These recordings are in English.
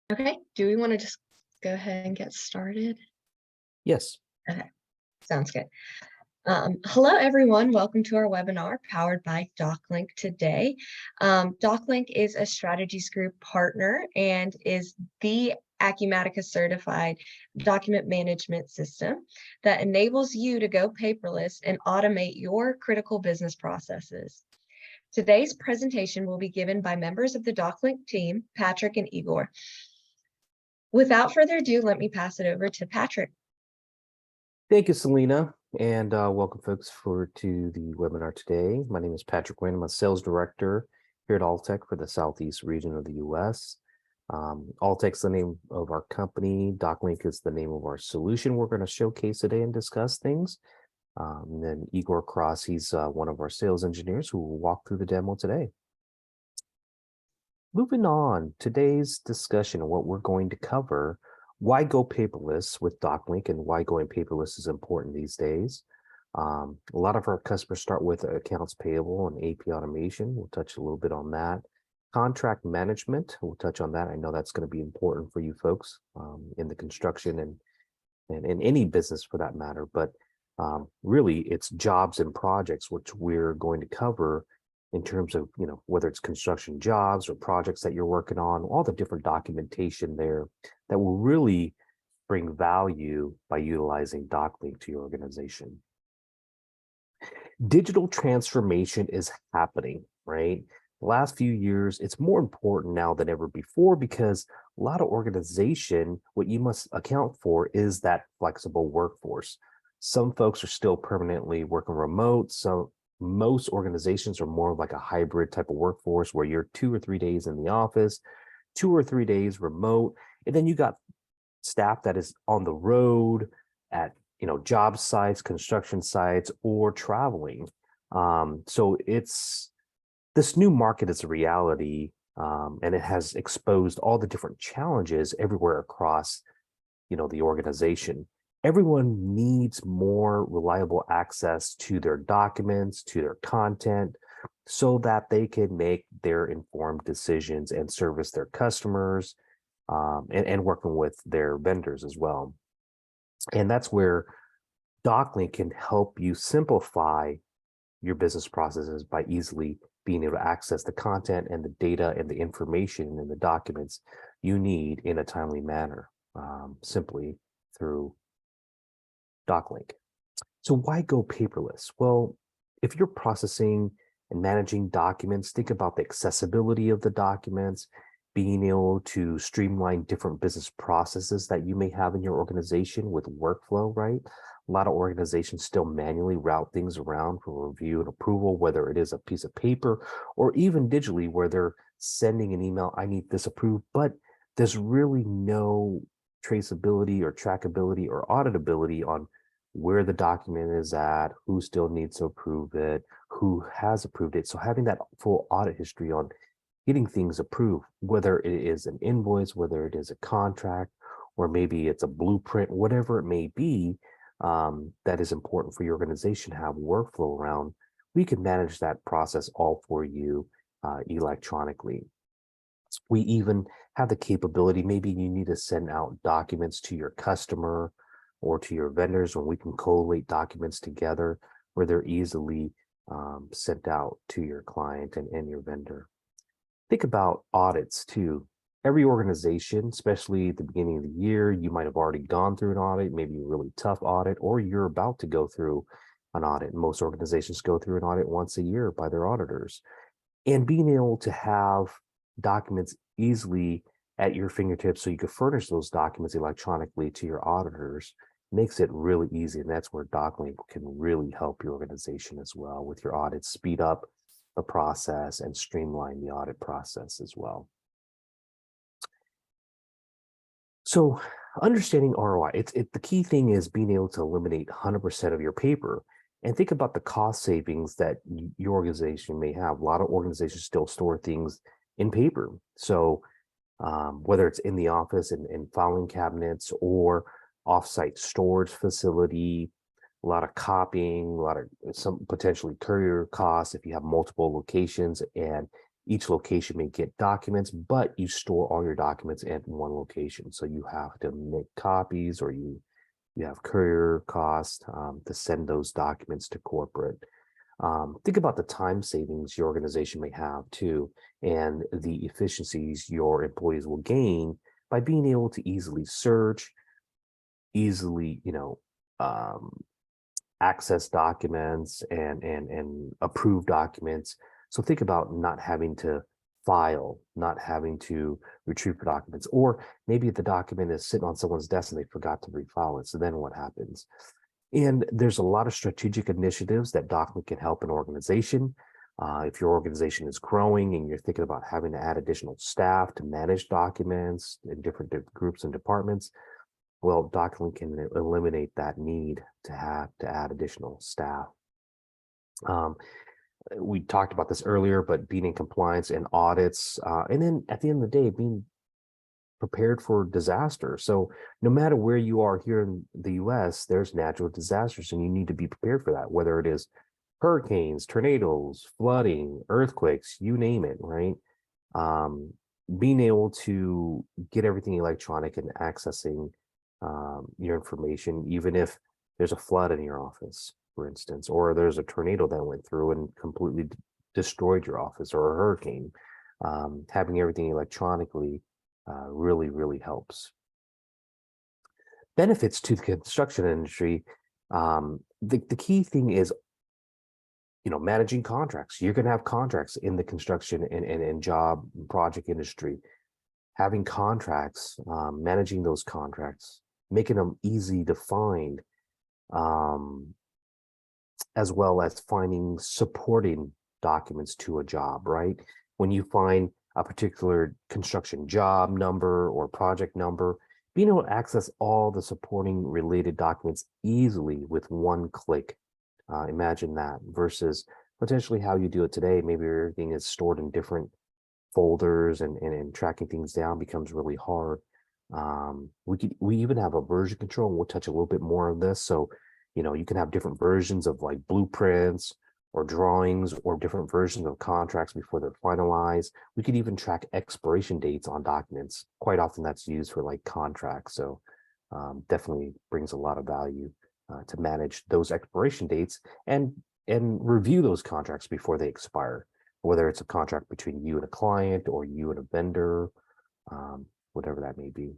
Okay, do we want to just go ahead and get started? Yes. Okay, sounds good. Hello, everyone. Welcome to our webinar powered by DocLink today. DocLink is a Strategies Group partner and is the Acumatica certified document management system that enables you to go paperless and automate your critical business processes. Today's presentation will be given by members of the DocLink team, Patrick and Igor. Without further ado, let me pass it over to Patrick. Thank you, Selena, and welcome, folks, to the webinar today. My name is Patrick Wynn. I'm a sales director here at Altec for the Southeast region of the U.S. Altec's the name of our company. DocLink is the name of our solution we're going to showcase today and discuss things. And then Igor Cross, he's one of our sales engineers who will walk through the demo today. Moving on, today's discussion, what we're going to cover, why go paperless with DocLink and why going paperless is important these days. A lot of our customers start with accounts payable and AP automation. We'll touch a little bit on that. Contract management, we'll touch on that. I know that's going to be important for you folks in the construction and in any business for that matter. But really, it's jobs and projects, which we're going to cover in terms of, whether it's construction jobs or projects that you're working on, all the different documentation there that will really bring value by utilizing DocLink to your organization. Digital transformation is happening, right? The last few years, it's more important now than ever before because a lot of organization, what you must account for is that flexible workforce. Some folks are still permanently working remote. Most organizations are more like a hybrid type of workforce where you're 2 or 3 days in the office, 2 or 3 days remote. And then you got staff that is on the road at, job sites, construction sites, or traveling. So this new market is a reality, and it has exposed all the different challenges everywhere across, the organization. Everyone needs more reliable access to their documents, to their content, so that they can make their informed decisions and service their customers and working with their vendors as well. And that's where DocLink can help you simplify your business processes by easily being able to access the content and the data and the information and the documents you need in a timely manner, simply through DocLink. So why go paperless? Well, if you're processing and managing documents, think about the accessibility of the documents, being able to streamline different business processes that you may have in your organization with workflow, right? A lot of organizations still manually route things around for review and approval, whether it is a piece of paper or even digitally where they're sending an email, I need this approved, but there's really no traceability or trackability or auditability on where the document is at, who still needs to approve it, who has approved it. So having that full audit history on getting things approved, whether it is an invoice, whether it is a contract, or maybe it's a blueprint, whatever it may be, that is important for your organization to have workflow around, we can manage that process all for you electronically. We even have the capability, maybe you need to send out documents to your customer or to your vendors, when we can collate documents together where they're easily sent out to your client and your vendor. Think about audits too. Every organization, especially at the beginning of the year, you might have already gone through an audit, maybe a really tough audit, or you're about to go through an audit. Most organizations go through an audit once a year by their auditors. And being able to have documents easily at your fingertips so you can furnish those documents electronically to your auditors makes it really easy. And that's where DocLink can really help your organization as well with your audits, speed up the process and streamline the audit process as well. So understanding ROI, the key thing is being able to eliminate 100% of your paper and think about the cost savings that your organization may have. A lot of organizations still store things in paper. So whether it's in the office in filing cabinets or offsite storage facility, a lot of copying, some potentially courier costs if you have multiple locations and Each location may get documents, but you store all your documents at one location. So you have to make copies, or you have courier cost to send those documents to corporate. Think about the time savings your organization may have too, and the efficiencies your employees will gain by being able to easily search, easily, access documents and approve documents. So think about not having to file, not having to retrieve documents, or maybe the document is sitting on someone's desk and they forgot to refile it. So then what happens? And there's a lot of strategic initiatives that DocLink can help an organization. If your organization is growing and you're thinking about having to add additional staff to manage documents in different groups and departments, well, DocLink can eliminate that need to have to add additional staff. We talked about this earlier, but being in compliance and audits, and then at the end of the day, being prepared for disaster. So no matter where you are here in the US, there's natural disasters, and you need to be prepared for that, whether it is hurricanes, tornadoes, flooding, earthquakes, you name it, right? Being able to get everything electronic and accessing your information, even if there's a flood in your office, for instance, or there's a tornado that went through and completely destroyed your office, or a hurricane, having everything electronically really, really helps. Benefits to the construction industry. The key thing is, managing contracts. You're going to have contracts in the construction and job project industry. Having contracts, managing those contracts, making them easy to find, as well as finding supporting documents to a job, right? When you find a particular construction job number or project number, being able to access all the supporting related documents easily with one click. Imagine that versus potentially how you do it today. Maybe everything is stored in different folders, and tracking things down becomes really hard. We even have a version control, and we'll touch a little bit more on this. So, you can have different versions of like blueprints or drawings, or different versions of contracts before they're finalized. We could even track expiration dates on documents. Quite often that's used for like contracts. So definitely brings a lot of value to manage those expiration dates and review those contracts before they expire, whether it's a contract between you and a client or you and a vendor, whatever that may be.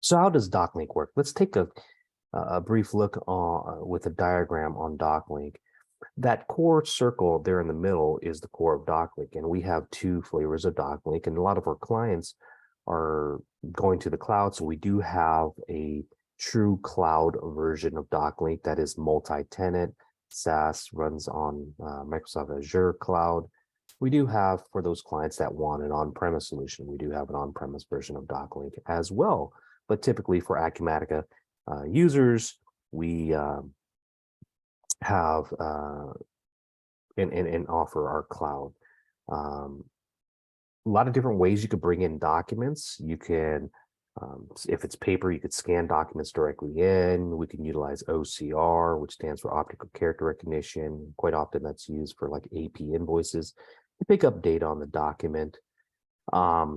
So how does DocLink work? Let's take a brief look with a diagram on DocLink. That core circle there in the middle is the core of DocLink, and we have two flavors of DocLink, and a lot of our clients are going to the cloud. So we do have a true cloud version of DocLink that is multi-tenant, SaaS, runs on Microsoft Azure cloud. We do have, for those clients that want an on-premise solution, we do have an on-premise version of DocLink as well. But typically for Acumatica users, we have and offer our cloud. A lot of different ways you could bring in documents. You can, if it's paper, you could scan documents directly in. We can utilize OCR, which stands for optical character recognition. Quite often that's used for like AP invoices to pick up data on the document.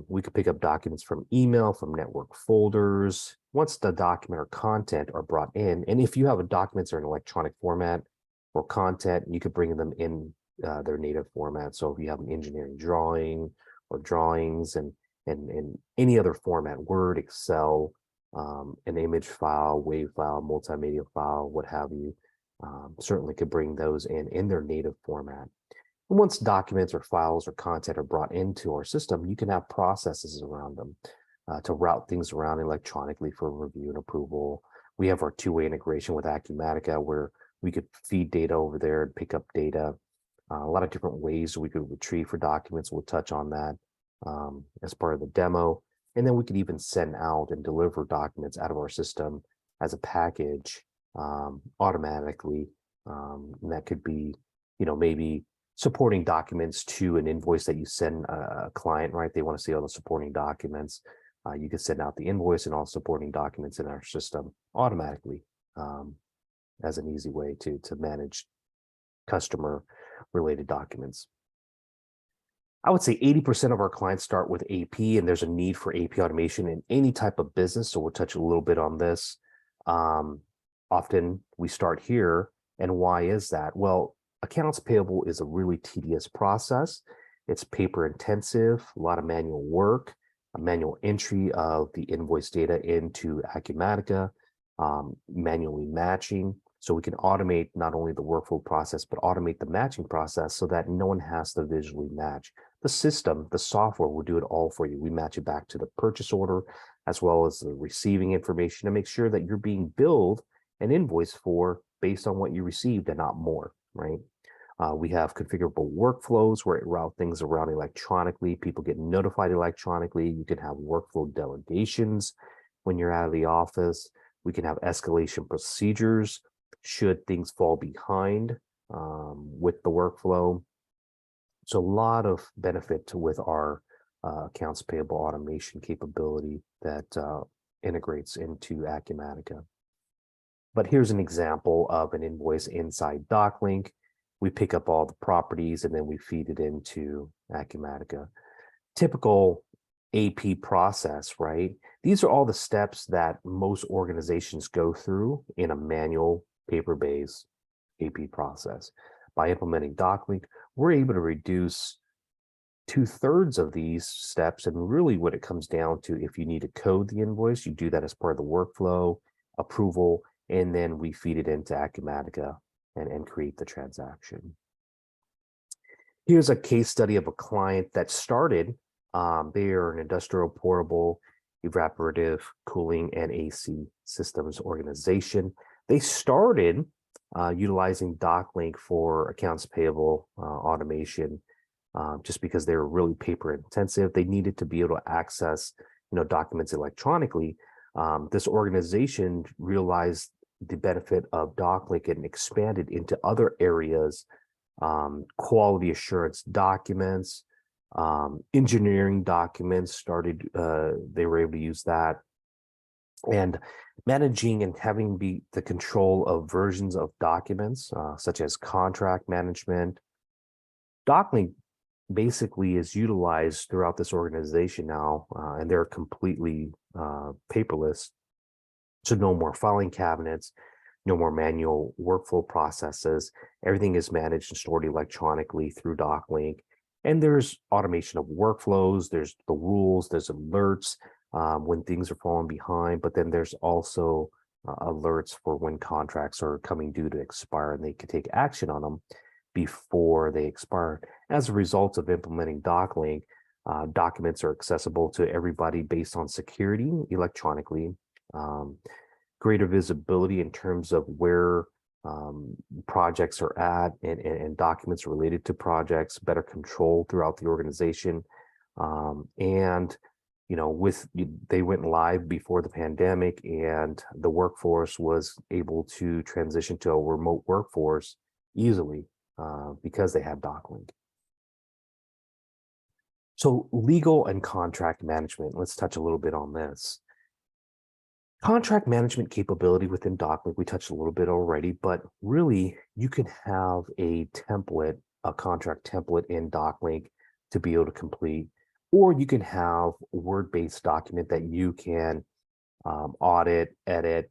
We could pick up documents from email, from network folders. Once the document or content are brought in, and if you have documents are in electronic format or content, you could bring them in their native format. So if you have an engineering drawing or drawings and any other format, Word, Excel, an image file, WAV file, multimedia file, what have you, certainly could bring those in their native format. And once documents or files or content are brought into our system, you can have processes around them to route things around electronically for review and approval. We have our two-way integration with Acumatica, where we could feed data over there and pick up data. A lot of different ways we could retrieve for documents. We'll touch on that as part of the demo. And then we could even send out and deliver documents out of our system as a package automatically. And that could be, maybe supporting documents to an invoice that you send a client, right? They want to see all the supporting documents. You can send out the invoice and all supporting documents in our system automatically as an easy way to manage customer related documents. I would say 80% of our clients start with AP, and there's a need for AP automation in any type of business. So we'll touch a little bit on this. Often we start here. And why is that? Well, accounts payable is a really tedious process. It's paper intensive, a lot of manual work, a manual entry of the invoice data into Acumatica, manually matching. So we can automate not only the workflow process, but automate the matching process so that no one has to visually match. The system, the software will do it all for you. We match it back to the purchase order as well as the receiving information to make sure that you're being billed and invoiced for based on what you received and not more, right? We have configurable workflows where it route things around electronically. People get notified electronically. You can have workflow delegations when you're out of the office. We can have escalation procedures should things fall behind with the workflow. So a lot of benefit with our accounts payable automation capability that integrates into Acumatica. But here's an example of an invoice inside DocLink. We pick up all the properties and then we feed it into Acumatica. Typical AP process, right? These are all the steps that most organizations go through in a manual paper-based AP process. By implementing DocLink, we're able to reduce 2/3 of these steps. And really what it comes down to, if you need to code the invoice, you do that as part of the workflow, approval, and then we feed it into Acumatica and create the transaction. Here's a case study of a client that started. They are an industrial portable evaporative cooling and AC systems organization. They started utilizing DocLink for accounts payable automation just because they were really paper intensive. They needed to be able to access documents electronically. This organization realized the benefit of DocLink and expanded into other areas, quality assurance documents, engineering documents started, they were able to use that, and managing and having the control of versions of documents, such as contract management. DocLink basically is utilized throughout this organization now, and they're completely paperless. So no more filing cabinets, no more manual workflow processes. Everything is managed and stored electronically through DocLink. And there's automation of workflows, there's the rules, there's alerts when things are falling behind, but then there's also alerts for when contracts are coming due to expire and they can take action on them before they expire. As a result of implementing DocLink, documents are accessible to everybody based on security electronically. Greater visibility in terms of where projects are at and documents related to projects, better control throughout the organization. And they went live before the pandemic, and the workforce was able to transition to a remote workforce easily because they had DocLink. So legal and contract management, let's touch a little bit on this. Contract management capability within DocLink, we touched a little bit already, but really you can have a template, a contract template in DocLink to be able to complete, or you can have a Word-based document that you can audit, edit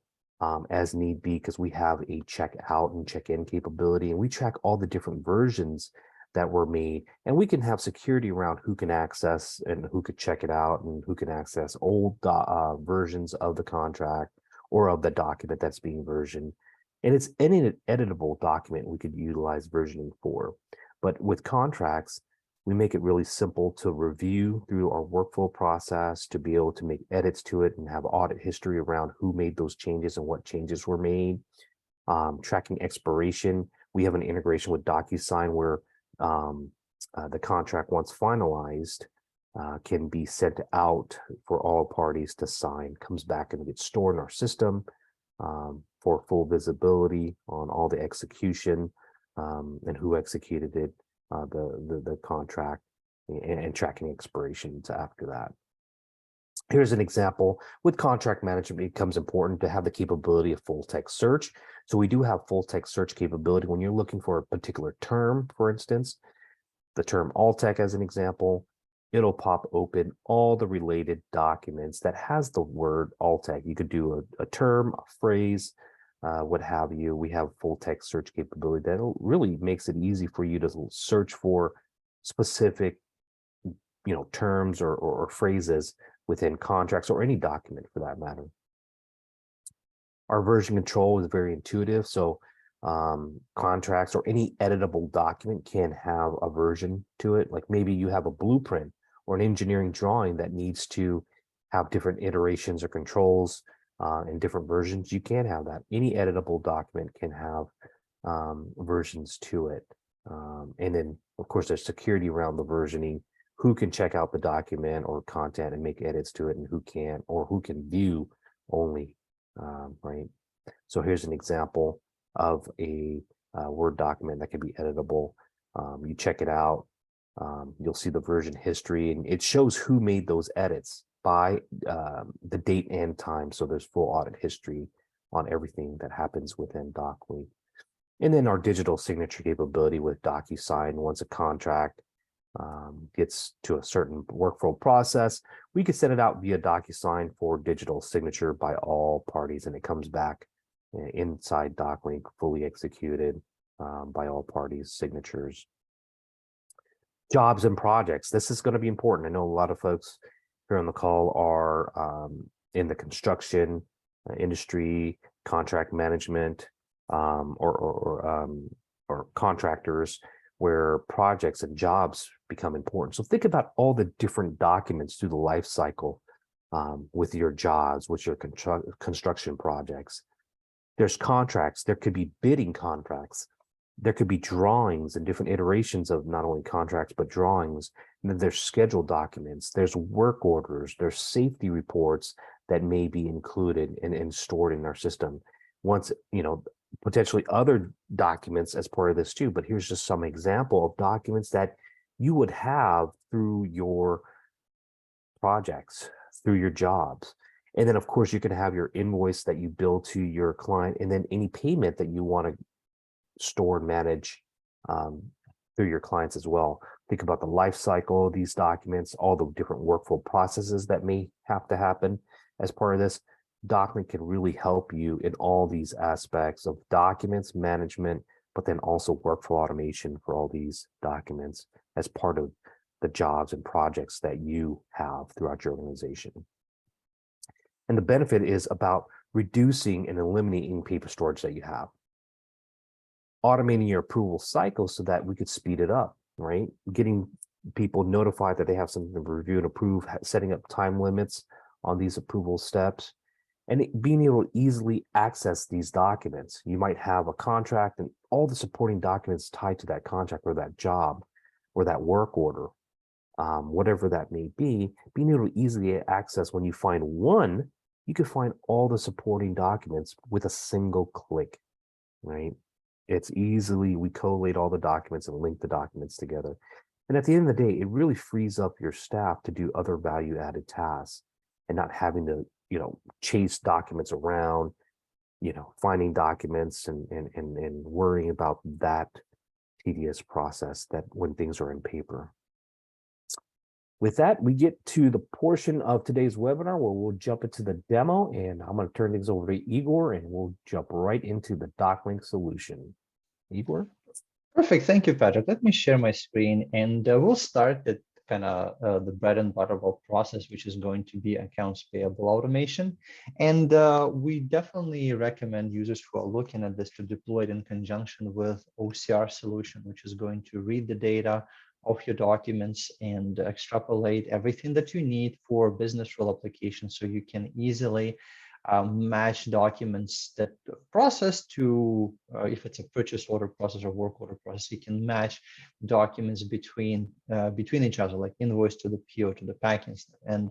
as need be, because we have a check out and check in capability, and we track all the different versions that were made, and we can have security around who can access and who could check it out and who can access old versions of the contract or of the document that's being versioned. And it's any editable document we could utilize versioning for. But with contracts, we make it really simple to review through our workflow process, to be able to make edits to it and have audit history around who made those changes and what changes were made. Tracking expiration, we have an integration with DocuSign where the contract, once finalized, can be sent out for all parties to sign, comes back and gets stored in our system for full visibility on all the execution and who executed it, the contract, and tracking expirations after that. Here's an example. With contract management, it becomes important to have the capability of full text search. So we do have full text search capability when you're looking for a particular term, for instance. the term Altec as an example, it'll pop open all the related documents that has the word Altec. You could do a term, a phrase, what have you. We have full text search capability that really makes it easy for you to search for specific, terms or phrases within contracts or any document for that matter. Our version control is very intuitive. So contracts or any editable document can have a version to it. Like maybe you have a blueprint or an engineering drawing that needs to have different iterations or controls in different versions. You can have that. Any editable document can have versions to it. And then, of course, there's security around the versioning. Who can check out the document or content and make edits to it, and who can't, or who can view only, right? So here's an example of a Word document that can be editable. You check it out, you'll see the version history, and it shows who made those edits by the date and time. So there's full audit history on everything that happens within DocLink. And then our digital signature capability with DocuSign. Once a contract gets to a certain workflow process, we could send it out via DocuSign for digital signature by all parties, and it comes back inside DocLink fully executed by all parties' signatures. Jobs and projects. This is going to be important. I know a lot of folks here on the call are in the construction industry, contract management, or contractors, where projects and jobs become important. So think about all the different documents through the life cycle with your jobs, with your construction projects. There's contracts. There could be bidding contracts. There could be drawings and different iterations of not only contracts, but drawings. And then there's schedule documents. There's work orders. There's safety reports that may be included and stored in our system. Once, potentially other documents as part of this too, but here's just some example of documents that you would have through your projects, through your jobs. And then of course you can have your invoice that you bill to your client, and then any payment that you want to store and manage through your clients as well. Think about the life cycle of these documents, all the different workflow processes that may have to happen as part of this. DocLink can really help you in all these aspects of documents management, but then also workflow automation for all these documents as part of the jobs and projects that you have throughout your organization. And the benefit is about reducing and eliminating paper storage that you have. Automating your approval cycle so that we could speed it up, right? Getting people notified that they have something to review and approve, setting up time limits on these approval steps, and being able to easily access these documents. You might have a contract and all the supporting documents tied to that contract or that job or that work order, whatever that may be. Being able to easily access, when you find one, you can find all the supporting documents with a single click, right? It's easily, we collate all the documents and link the documents together. And at the end of the day, it really frees up your staff to do other value added tasks and not having to, chase documents around, finding documents and worrying about that tedious process that when things are in paper. With that, we get to the portion of today's webinar where we'll jump into the demo, and I'm going to turn things over to Igor, and we'll jump right into the DocLink solution. Igor? Perfect. Thank you, Patrick. Let me share my screen, and we'll start at the bread and butter of our process, which is going to be accounts payable automation. And we definitely recommend users who are looking at this to deploy it in conjunction with OCR solution, which is going to read the data of your documents and extrapolate everything that you need for business rule applications, so you can easily match documents that process to, if it's a purchase order process or work order process, you can match documents between each other, like invoice to the PO to the packing step. And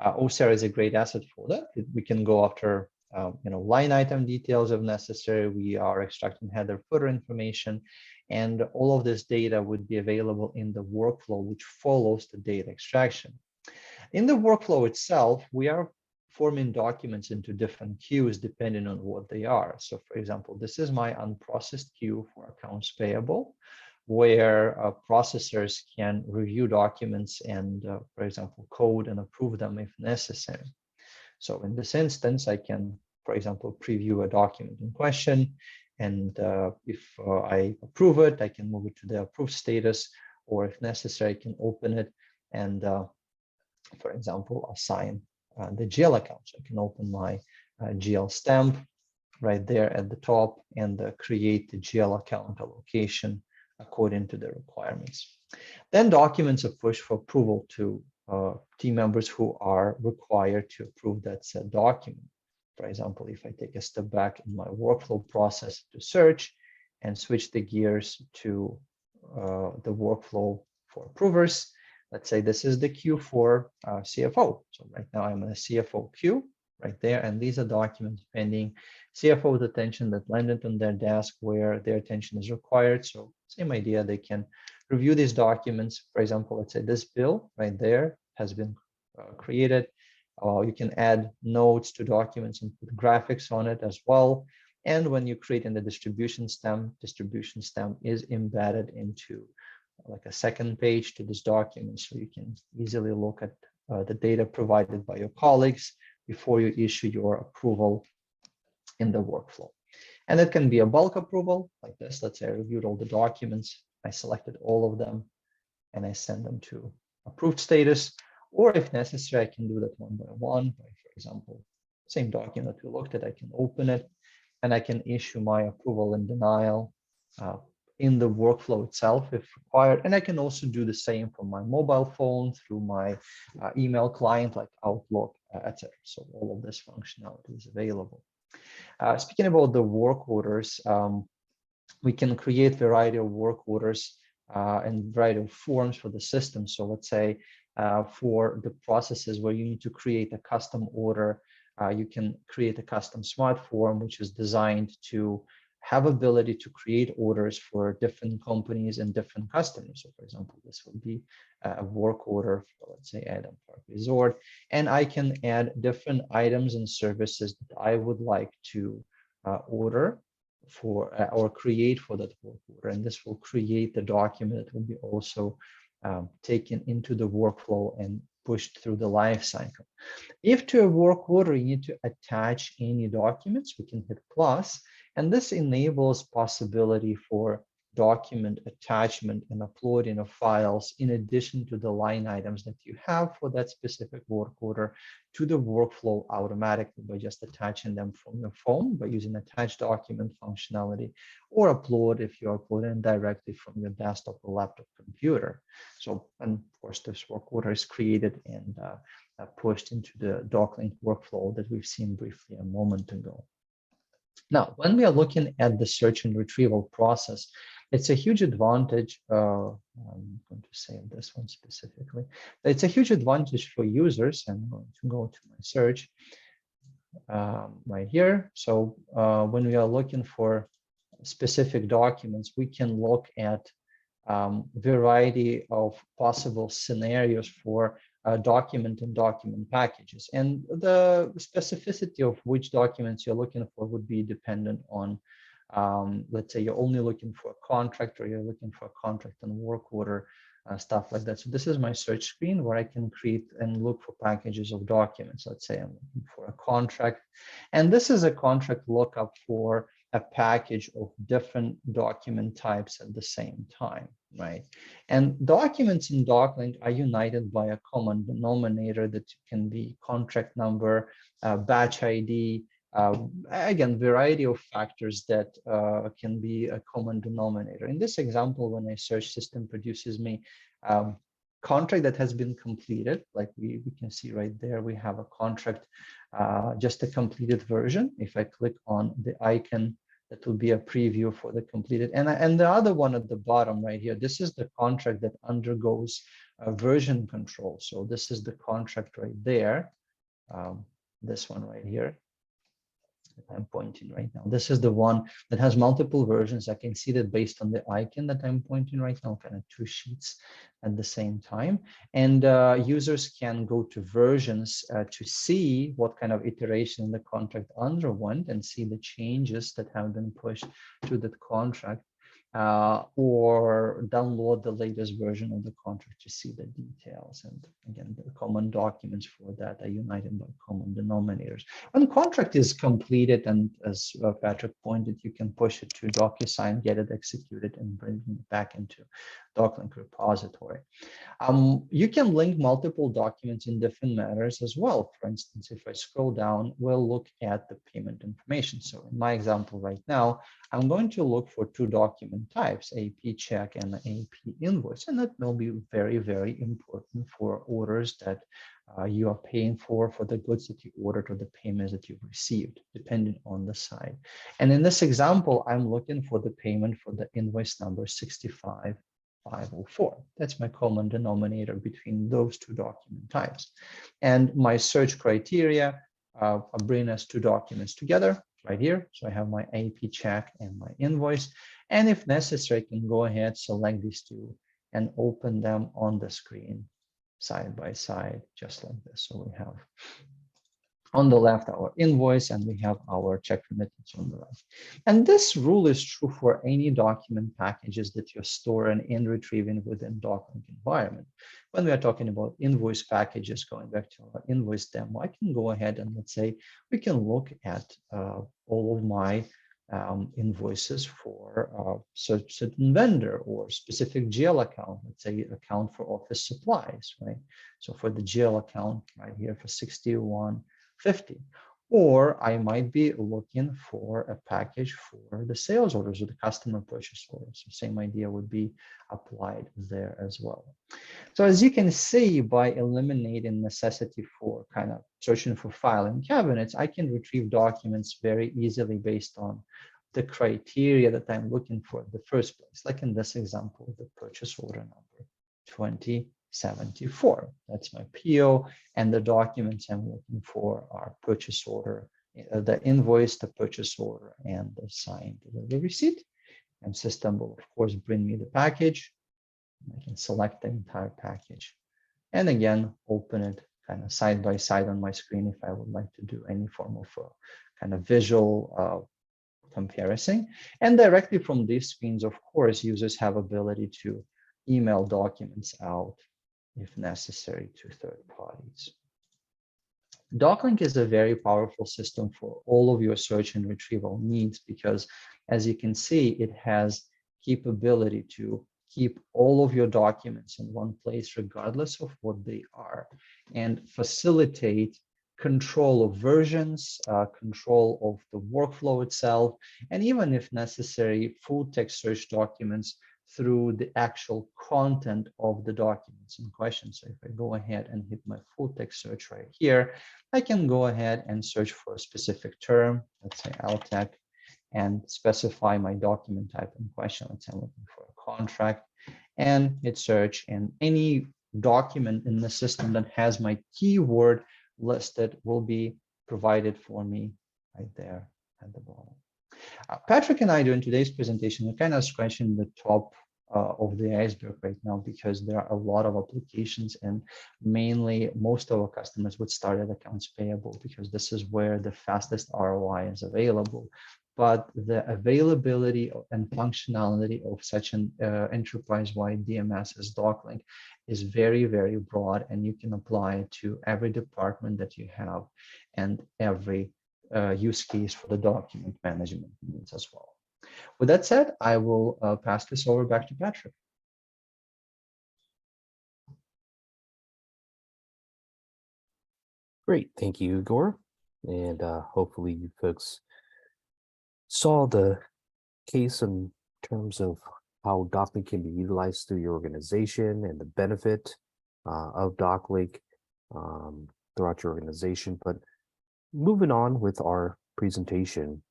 OCR is a great asset for that. We can go after line item details if necessary. We are extracting header footer information, and all of this data would be available in the workflow which follows the data extraction. In the workflow itself, we are forming documents into different queues depending on what they are. So for example, this is my unprocessed queue for accounts payable. where processors can review documents and, for example, code and approve them if necessary. So in this instance, I can, for example, preview a document in question. And if I approve it, I can move it to the approved status, or if necessary, I can open it and, for example, assign the GL account. So I can open my GL stamp right there at the top and create the GL account allocation according to the requirements. Then documents are pushed for approval to team members who are required to approve that said document. For example, if I take a step back in my workflow process to search and switch the gears to the workflow for approvers, let's say this is the queue for CFO. So right now I'm in a CFO queue right there, and these are documents pending CFO's attention that landed on their desk where their attention is required. So same idea, they can review these documents. For example, let's say this bill right there has been created. You can add notes to documents and put graphics on it as well. And when you create in the distribution stamp is embedded into like a second page to this document. So you can easily look at the data provided by your colleagues before you issue your approval in the workflow. And it can be a bulk approval like this. Let's say I reviewed all the documents, I selected all of them, and I send them to approved status. Or if necessary, I can do that one by one. For example, same document that we looked at, I can open it and I can issue my approval and denial in the workflow itself if required. And I can also do the same from my mobile phone through my email client like Outlook, etc. So all of this functionality is available. Speaking about the work orders, we can create a variety of work orders and variety of forms for the system. So let's say for the processes where you need to create a custom order, you can create a custom smart form, which is designed to have ability to create orders for different companies and different customers. So for example, this will be a work order for, let's say, Adam Park Resort, and I can add different items and services that I would like to order for or create for that work order. And this will create the document that will be also taken into the workflow and pushed through the life cycle. If to a work order you need to attach any documents, we can hit plus, and this enables possibility for document attachment and uploading of files in addition to the line items that you have for that specific work order to the workflow automatically by just attaching them from your phone by using attach document functionality, or upload if you're uploading directly from your desktop or laptop computer. So, and of course, this work order is created and pushed into the DocLink workflow that we've seen briefly a moment ago. Now, when we are looking at the search and retrieval process, it's a huge advantage. I'm going to save this one specifically. It's a huge advantage for users. I'm going to go to my search right here. So when we are looking for specific documents, we can look at variety of possible scenarios for document and document packages. And the specificity of which documents you're looking for would be dependent on, let's say you're only looking for a contract, or you're looking for a contract and work order, stuff like that. So this is my search screen where I can create and look for packages of documents. Let's say I'm looking for a contract, and this is a contract lookup for a package of different document types at the same time, right? And documents in DocLink are united by a common denominator that can be contract number, batch ID, again, variety of factors that can be a common denominator. In this example, when a search system produces me contract that has been completed, like we can see right there, we have a contract, just a completed version. If I click on the icon, that will be a preview for the completed. And the other one at the bottom right here, this is the contract that undergoes version control. So this is the contract right there, this one right here that I'm pointing right now. This is the one that has multiple versions. I can see that based on the icon that I'm pointing right now, kind of two sheets at the same time. And users can go to versions to see what kind of iteration the contract underwent and see the changes that have been pushed to that contract. or download the latest version of the contract to see the details. And again, the common documents for that are united by common denominators. When contract is completed, and as Patrick pointed, you can push it to DocuSign, get it executed, and bring it back into DocLink repository. You can link multiple documents in different matters as well. For instance, if I scroll down, we'll look at the payment information. So in my example right now, I'm going to look for two document types, AP check and AP invoice. And that will be very, very important for orders that you are paying for the goods that you ordered or the payments that you've received, depending on the side. And in this example, I'm looking for the payment for the invoice number 65504. That's my common denominator between those two document types. And my search criteria bring us two documents together right here. So I have my AP check and my invoice. And if necessary, I can go ahead, select these two and open them on the screen side by side, just like this. So we have on the left our invoice, and we have our check remittance on the right. And this rule is true for any document packages that you're storing and retrieving within DocLink environment. When we are talking about invoice packages, going back to our invoice demo, I can go ahead and let's say we can look at all of my invoices for certain vendor or specific GL account, let's say account for office supplies, right? So for the GL account right here for 6150, or I might be looking for a package for the sales orders or the customer purchase orders. So same idea would be applied there as well. So as you can see, by eliminating necessity for kind of searching for filing cabinets, I can retrieve documents very easily based on the criteria that I'm looking for in the first place. Like in this example, the purchase order number 2074. That's my PO, and the documents I'm looking for are purchase order, the invoice, the purchase order, and the signed delivery receipt. And system will, of course, bring me the package. I can select the entire package. And again, open it kind of side by side on my screen if I would like to do any form of kind of visual comparison. And directly from these screens, of course, users have ability to email documents out if necessary to third parties. DocLink is a very powerful system for all of your search and retrieval needs because, as you can see, it has capability to keep all of your documents in one place, regardless of what they are, and facilitate control of versions, control of the workflow itself, and even if necessary, full text search documents through the actual content of the documents in question. So if I go ahead and hit my full text search right here, I can go ahead and search for a specific term, let's say LTEC, and specify my document type in question. Let's say I'm looking for a contract, and hit search, and any document in the system that has my keyword listed will be provided for me right there at the bottom. Patrick and I, during today's presentation, are kind of scratching the top of the iceberg right now because there are a lot of applications, and mainly most of our customers would start at accounts payable because this is where the fastest ROI is available. But the availability and functionality of such an enterprise-wide DMS as DocLink is very, very broad, and you can apply it to every department that you have and every use case for the document management needs as well. With that said, I will pass this over back to Patrick. Great, thank you, Igor. And hopefully you folks saw the case in terms of how DocLink can be utilized through your organization and the benefit of DocLink throughout your organization. But moving on with our presentation.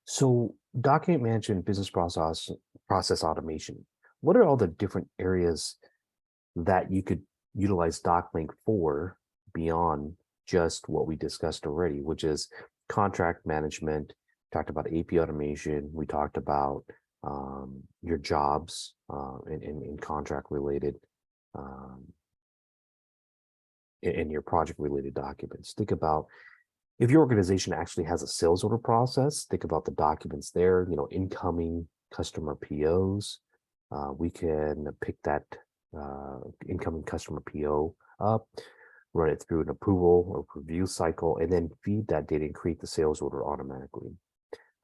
So document management, business process automation. What are all the different areas that you could utilize DocLink for beyond just what we discussed already, which is contract management? Talked about AP automation. We talked about your jobs in contract related in your project related documents. Think about if your organization actually has a sales order process, think about the documents there, incoming customer POs. We can pick that incoming customer PO up, run it through an approval or review cycle, and then feed that data and create the sales order automatically.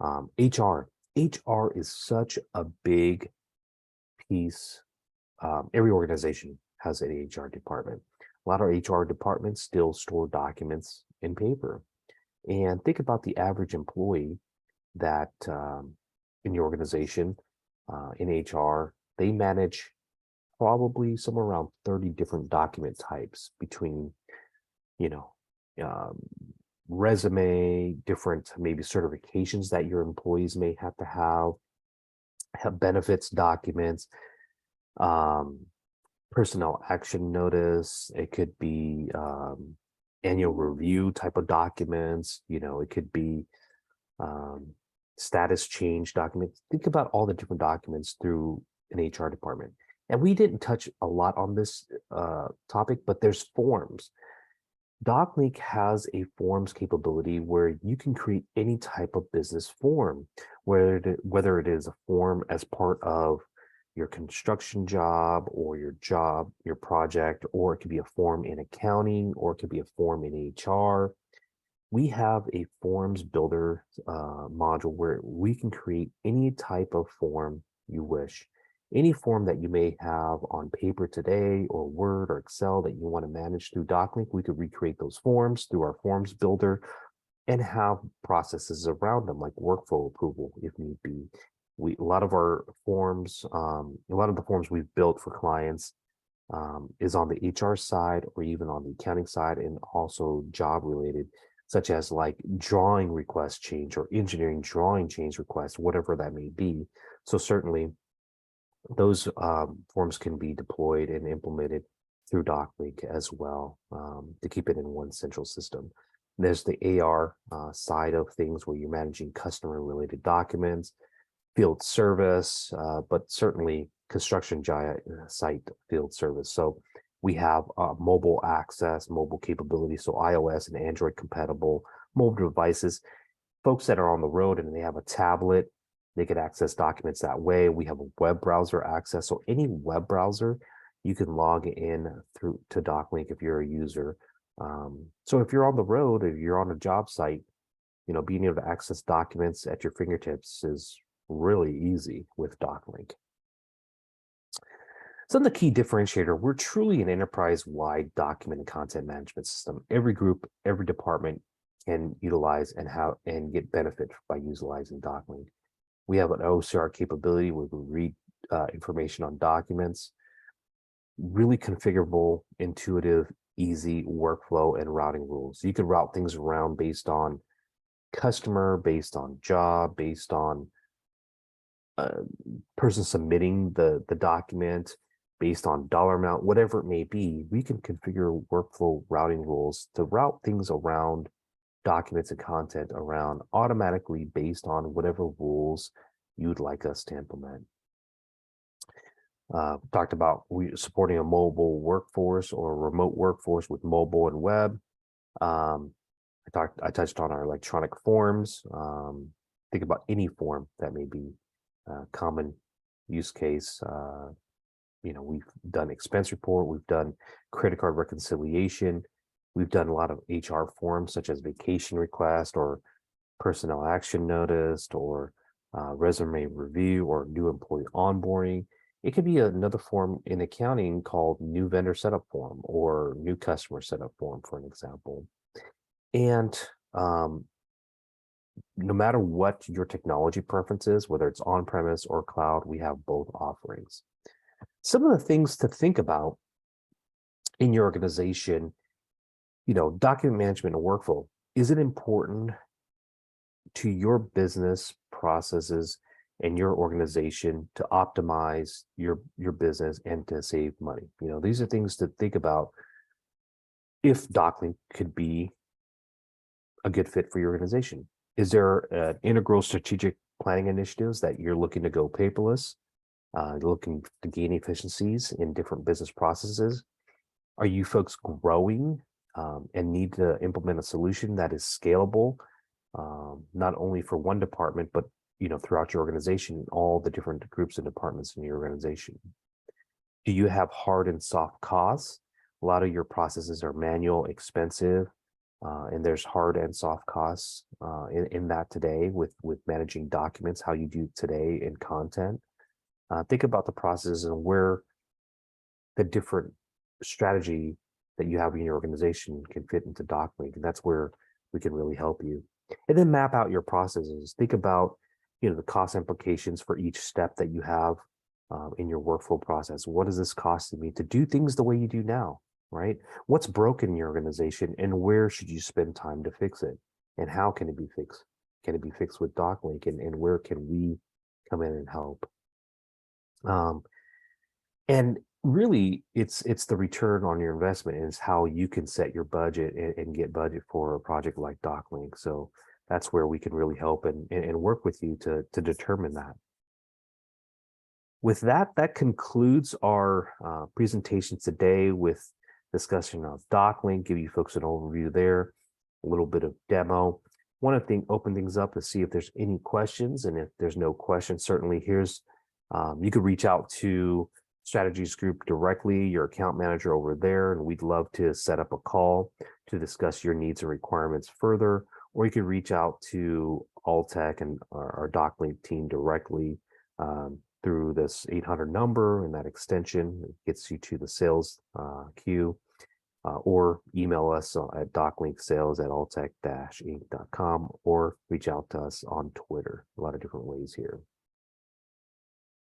HR is such a big piece. Every organization has an HR department. A lot of HR departments still store documents in paper. And think about the average employee that in your organization, in HR, they manage probably somewhere around 30 different document types between, resume, different maybe certifications that your employees may have to have benefits documents, personnel action notice. It could be annual review type of documents. It could be status change documents. Think about all the different documents through an HR department. And we didn't touch a lot on this topic, but there's forms. DocLink has a forms capability where you can create any type of business form, whether it is a form as part of your construction job, your project, or it could be a form in accounting, or it could be a form in HR. We have a forms builder module where we can create any type of form you wish. Any form that you may have on paper today, or Word or Excel that you want to manage through DocLink, we could recreate those forms through our forms builder and have processes around them, like workflow approval if need be. A lot of our forms, a lot of the forms we've built for clients is on the HR side or even on the accounting side, and also job related, such as like drawing request change or engineering drawing change request, whatever that may be. So certainly those forms can be deployed and implemented through DocLink as well, to keep it in one central system. There's the AR side of things where you're managing customer related documents, field service, but certainly construction site field service. So we have mobile access, mobile capability, so iOS and Android compatible mobile devices. Folks that are on the road and they have a tablet, they could access documents that way. We have a web browser access. So any web browser, you can log in through to DocLink if you're a user. So if you're on the road, if you're on a job site, being able to access documents at your fingertips is really easy with DocLink. Some of the key differentiator, we're truly an enterprise-wide document and content management system. Every group, every department can utilize and get benefit by utilizing DocLink. We have an OCR capability where we read information on documents, really configurable, intuitive, easy workflow and routing rules. You can route things around based on customer, based on job, based on person submitting the document, based on dollar amount, whatever it may be. We can configure workflow routing rules to route things around documents and content around automatically based on whatever rules you'd like us to implement. Talked about supporting a mobile workforce or a remote workforce with mobile and web. I touched on our electronic forms. Think about any form that may be common use case. We've done expense report, we've done credit card reconciliation, we've done a lot of HR forms such as vacation request or personnel action notice or resume review or new employee onboarding. It could be another form in accounting called new vendor setup form or new customer setup form, for an example. And no matter what your technology preference is, whether it's on-premise or cloud, we have both offerings. Some of the things to think about in your organization, document management and workflow. Is it important to your business processes and your organization to optimize your business and to save money? These are things to think about if DocLink could be a good fit for your organization. Is there integral strategic planning initiatives that you're looking to go paperless, looking to gain efficiencies in different business processes? Are you folks growing and need to implement a solution that is scalable, not only for one department, but throughout your organization, all the different groups and departments in your organization. Do you have hard and soft costs? A lot of your processes are manual, expensive, and there's hard and soft costs in that today with managing documents, how you do today in content. Think about the processes and where the different strategy that you have in your organization can fit into DocLink, and that's where we can really help you. And then map out your processes. Think about the cost implications for each step that you have in your workflow process. What is this costing me to do things the way you do now, right? What's broken in your organization, and where should you spend time to fix it? And how can it be fixed? Can it be fixed with DocLink, and where can we come in and help? And really, it's the return on your investment is how you can set your budget and get budget for a project like DocLink. So that's where we can really help and work with you to determine that. With that, that concludes our presentation today with discussion of DocLink, give you folks an overview there, a little bit of demo. Want to open things up to see if there's any questions, and if there's no questions, certainly here's you could reach out to Strategies Group directly, your account manager over there, and we'd love to set up a call to discuss your needs and requirements further. Or you can reach out to Alltech and our DocLink team directly through this 800 number and that extension. It gets you to the sales queue, or email us at doclinksales@alltech-inc.com, or reach out to us on Twitter. A lot of different ways here.